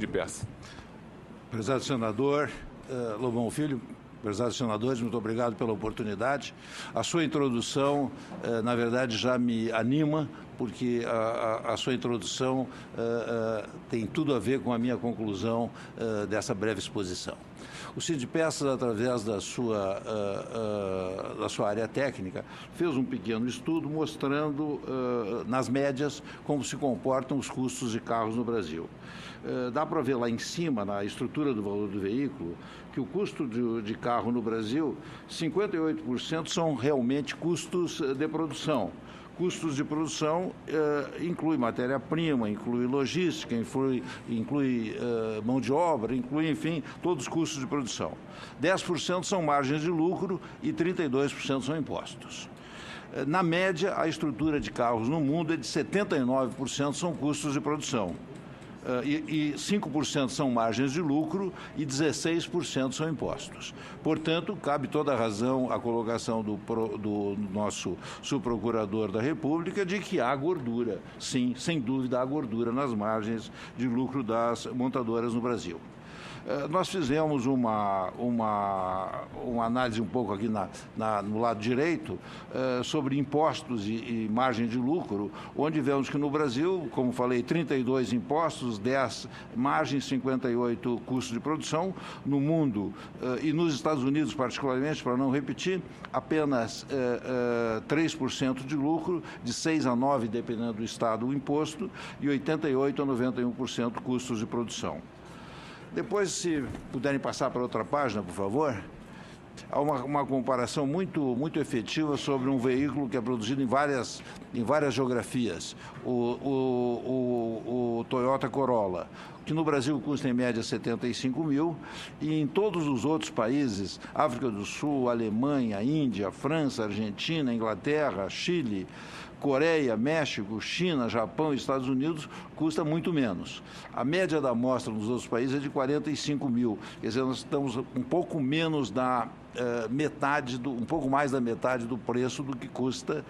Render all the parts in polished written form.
de peça. Prezado senador Lobão Filho, prezados senadores, muito obrigado pela oportunidade. A sua introdução, na verdade, já me anima, porque a sua introdução tem tudo a ver com a minha conclusão dessa breve exposição. O Sindpeças, através da sua área técnica, fez um pequeno estudo mostrando, nas médias, como se comportam os custos de carros no Brasil. Dá para ver lá em cima, na estrutura do valor do veículo, que o custo de carro no Brasil, 58% são realmente custos de produção. Custos de produção inclui matéria-prima, inclui logística, inclui mão de obra, inclui, enfim, todos os custos de produção. 10% são margens de lucro e 32% são impostos. Na média, a estrutura de carros no mundo é de 79% são custos de produção. E 5% são margens de lucro e 16% são impostos. Portanto, cabe toda a razão à colocação do nosso subprocurador da República de que há gordura, sim, sem dúvida há gordura nas margens de lucro das montadoras no Brasil. Nós fizemos uma análise um pouco aqui no lado direito sobre impostos e margem de lucro, onde vemos que no Brasil, como falei, 32 impostos, 10 margens, 58 custos de produção. No mundo e nos Estados Unidos, particularmente, para não repetir, apenas 3% de lucro, de 6 a 9, dependendo do estado, o imposto, e 88 a 91% custos de produção. Depois, se puderem passar para outra página, por favor, há uma comparação muito efetiva sobre um veículo que é produzido em várias geografias, o Toyota Corolla, que no Brasil custa em média 75 mil, e em todos os outros países, África do Sul, Alemanha, Índia, França, Argentina, Inglaterra, Chile, Coreia, México, China, Japão e Estados Unidos, custa muito menos. A média da amostra nos outros países é de 45 mil. Quer dizer, nós estamos um pouco menos da um pouco mais da metade do preço do que custa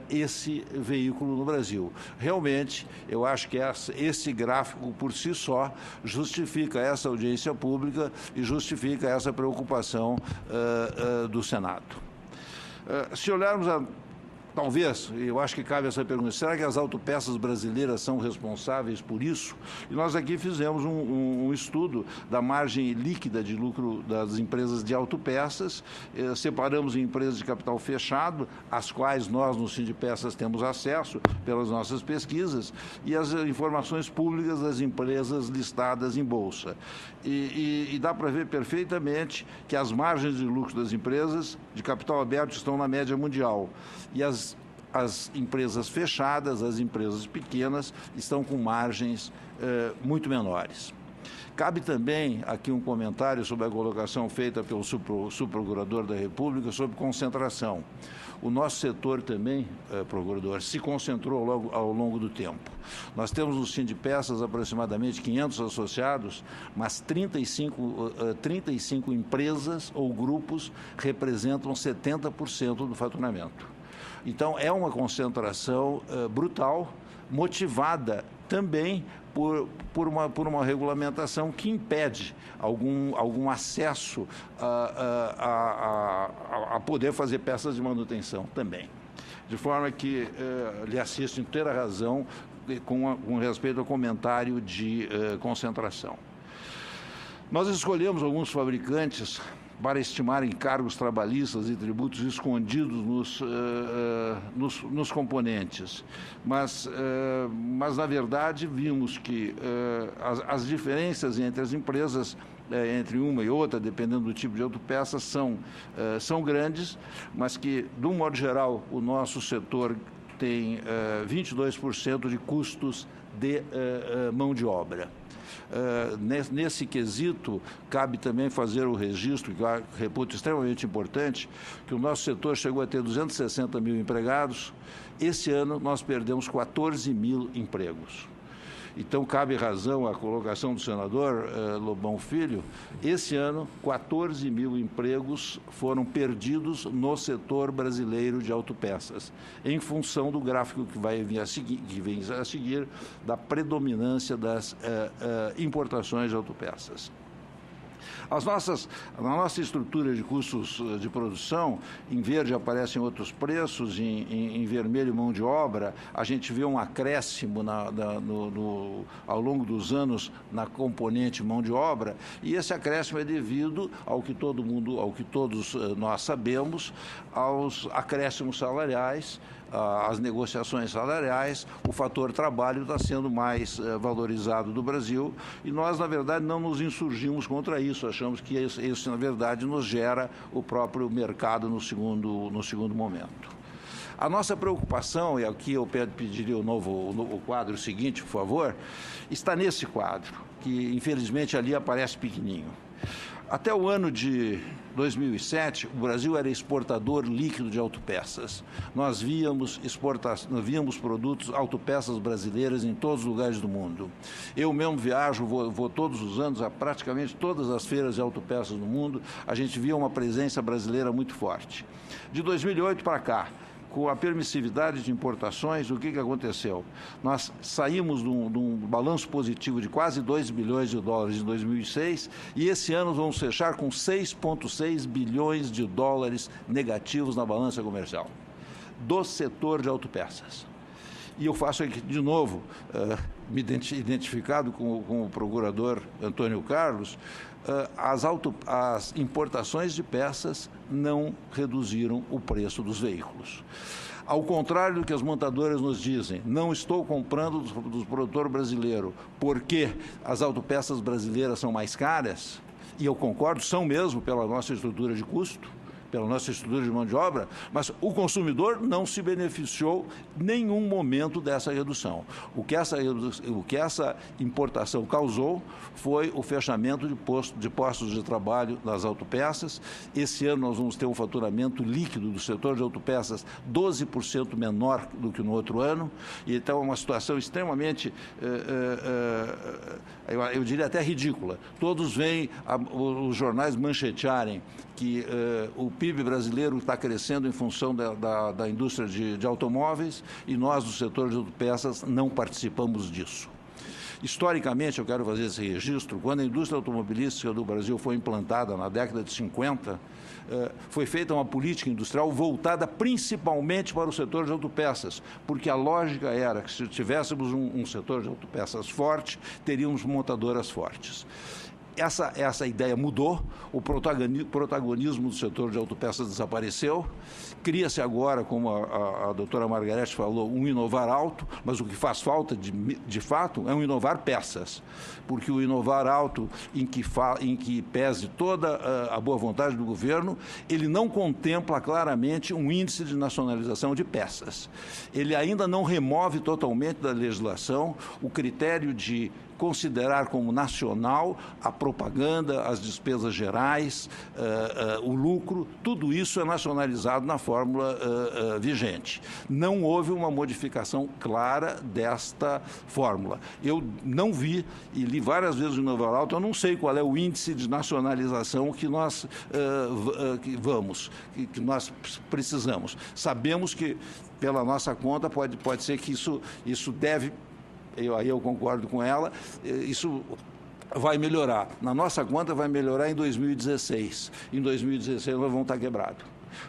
esse veículo no Brasil. Realmente, eu acho que esse gráfico por si só justifica essa audiência pública e justifica essa preocupação do Senado. Se olharmos talvez, eu acho que cabe essa pergunta, será que as autopeças brasileiras são responsáveis por isso? E nós aqui fizemos um estudo da margem líquida de lucro das empresas de autopeças, separamos em empresas de capital fechado, às quais nós no Sindpeças temos acesso pelas nossas pesquisas, e as informações públicas das empresas listadas em bolsa. E dá para ver perfeitamente que as margens de lucro das empresas de capital aberto estão na média mundial. E as empresas fechadas, as empresas pequenas, estão com margens muito menores. Cabe também aqui um comentário sobre a colocação feita pelo subprocurador da República sobre concentração. O nosso setor também, procurador, se concentrou ao longo do tempo. Nós temos no Sindpeças aproximadamente 500 associados, mas 35 empresas ou grupos representam 70% do faturamento. Então, é uma concentração brutal, motivada também por uma regulamentação que impede algum acesso a poder fazer peças de manutenção também. De forma que lhe assisto em inteira razão com respeito ao comentário de concentração. Nós escolhemos alguns fabricantes para estimar encargos trabalhistas e tributos escondidos nos componentes. Mas, na verdade, vimos que as diferenças entre as empresas, entre uma e outra, dependendo do tipo de autopeça, são grandes, mas que, de um modo geral, o nosso setor tem 22% de custos de mão de obra. Nesse quesito, cabe também fazer o registro, que eu reputo extremamente importante, que o nosso setor chegou a ter 260 mil empregados. Esse ano, nós perdemos 14 mil empregos. Então, cabe razão à colocação do senador Lobão Filho. Esse ano, 14 mil empregos foram perdidos no setor brasileiro de autopeças, em função do gráfico que vem a seguir da predominância das importações de autopeças. Na nossa estrutura de custos de produção, em verde aparecem outros preços, em vermelho mão de obra, a gente vê um acréscimo ao longo dos anos na componente mão de obra, e esse acréscimo é devido ao que todos nós sabemos, aos acréscimos salariais, as negociações salariais. O fator trabalho está sendo mais valorizado do Brasil, e nós, na verdade, não nos insurgimos contra isso. Achamos que isso na verdade, nos gera o próprio mercado no segundo momento. A nossa preocupação, e aqui eu pediria o quadro seguinte, por favor, está nesse quadro, que infelizmente ali aparece pequenininho. Até o ano de 2007, o Brasil era exportador líquido de autopeças. Nós víamos produtos, autopeças brasileiras em todos os lugares do mundo. Eu mesmo viajo, vou todos os anos a praticamente todas as feiras de autopeças do mundo. A gente via uma presença brasileira muito forte. De 2008 para cá, com a permissividade de importações, o que aconteceu? Nós saímos de um balanço positivo de quase 2 bilhões de dólares em 2006 e esse ano vamos fechar com 6,6 bilhões de dólares negativos na balança comercial do setor de autopeças. E eu faço aqui, de novo, me identificado com o procurador Antônio Carlos, as importações de peças não reduziram o preço dos veículos. Ao contrário do que as montadoras nos dizem, não estou comprando do produtor brasileiro porque as autopeças brasileiras são mais caras, e eu concordo, são mesmo pela nossa estrutura de custo, pela nossa estrutura de mão de obra, mas o consumidor não se beneficiou em nenhum momento dessa redução. O que essa importação causou foi o fechamento de postos de trabalho das autopeças. Esse ano nós vamos ter um faturamento líquido do setor de autopeças 12% menor do que no outro ano, e então é uma situação extremamente, eu diria até ridícula. Todos veem os jornais manchetearem que o PIB brasileiro está crescendo em função da indústria de automóveis e nós, do setor de autopeças, não participamos disso. Historicamente, eu quero fazer esse registro, quando a indústria automobilística do Brasil foi implantada na década de 50, foi feita uma política industrial voltada principalmente para o setor de autopeças, porque a lógica era que se tivéssemos um setor de autopeças forte, teríamos montadoras fortes. Essa ideia mudou, o protagonismo do setor de autopeças desapareceu, cria-se agora, como a doutora Margarete falou, um inovar alto, mas o que faz falta, de fato, é um inovar peças, porque o inovar alto, em que pese toda a boa vontade do governo, ele não contempla claramente um índice de nacionalização de peças. Ele ainda não remove totalmente da legislação o critério de considerar como nacional a propaganda, as despesas gerais, o lucro, tudo isso é nacionalizado na fórmula vigente. Não houve uma modificação clara desta fórmula. Eu não vi, e li várias vezes o Inovar Alto, eu não sei qual é o índice de nacionalização que nós que nós precisamos. Sabemos que, pela nossa conta, pode ser que isso deve... Aí eu concordo com ela, isso vai melhorar. Na nossa conta vai melhorar em 2016. Em 2016 nós vamos estar quebrados.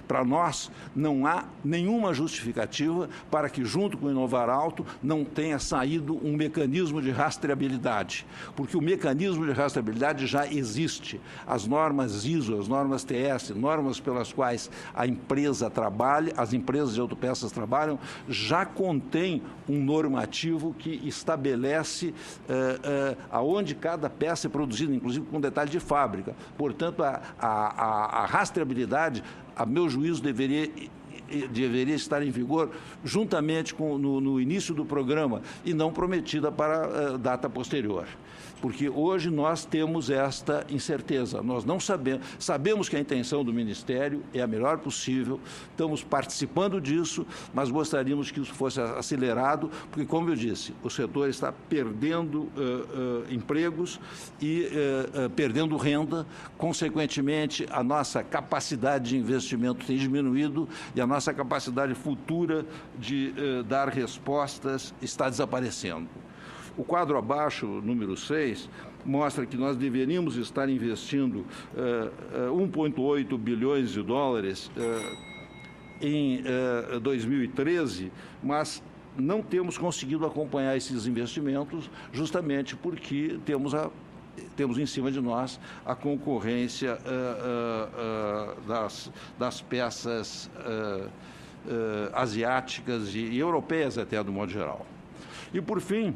Para nós, não há nenhuma justificativa para que, junto com o Inovar Alto, não tenha saído um mecanismo de rastreabilidade, porque o mecanismo de rastreabilidade já existe. As normas ISO, as normas TS, normas pelas quais a empresa trabalha, as empresas de autopeças trabalham, já contém um normativo que estabelece aonde cada peça é produzida, inclusive com detalhe de fábrica. Portanto, a rastreabilidade, a meu juízo, deveria estar em vigor juntamente no início do programa e não prometida para data posterior. porque hoje nós temos esta incerteza. Nós não sabemos que a intenção do Ministério é a melhor possível, estamos participando disso, mas gostaríamos que isso fosse acelerado, porque, como eu disse, o setor está perdendo empregos e perdendo renda, consequentemente, a nossa capacidade de investimento tem diminuído e a nossa capacidade futura de dar respostas está desaparecendo. O quadro abaixo, número 6, mostra que nós deveríamos estar investindo 1,8 bilhões de dólares em 2013, mas não temos conseguido acompanhar esses investimentos justamente porque temos em cima de nós a concorrência das peças asiáticas e europeias até, do modo geral. E, por fim,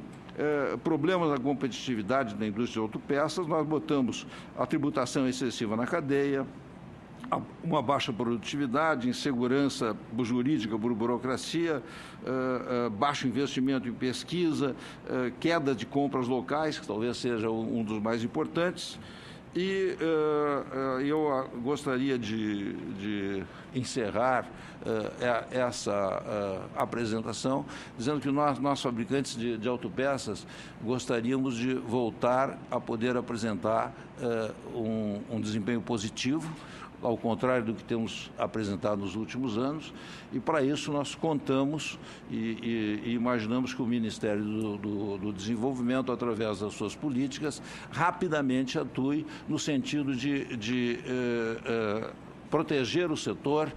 problemas da competitividade da indústria de autopeças, nós botamos a tributação excessiva na cadeia, uma baixa produtividade, insegurança jurídica por burocracia, baixo investimento em pesquisa, queda de compras locais, que talvez seja um dos mais importantes. E eu gostaria de encerrar essa apresentação dizendo que nós fabricantes de autopeças, gostaríamos de voltar a poder apresentar um desempenho positivo, ao contrário do que temos apresentado nos últimos anos, e para isso nós contamos e imaginamos que o Ministério do Desenvolvimento, através das suas políticas, rapidamente atue no sentido de proteger o setor,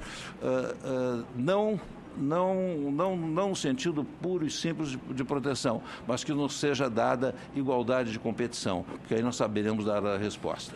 não no sentido puro e simples de proteção, mas que nos seja dada igualdade de competição, porque aí nós saberemos dar a resposta.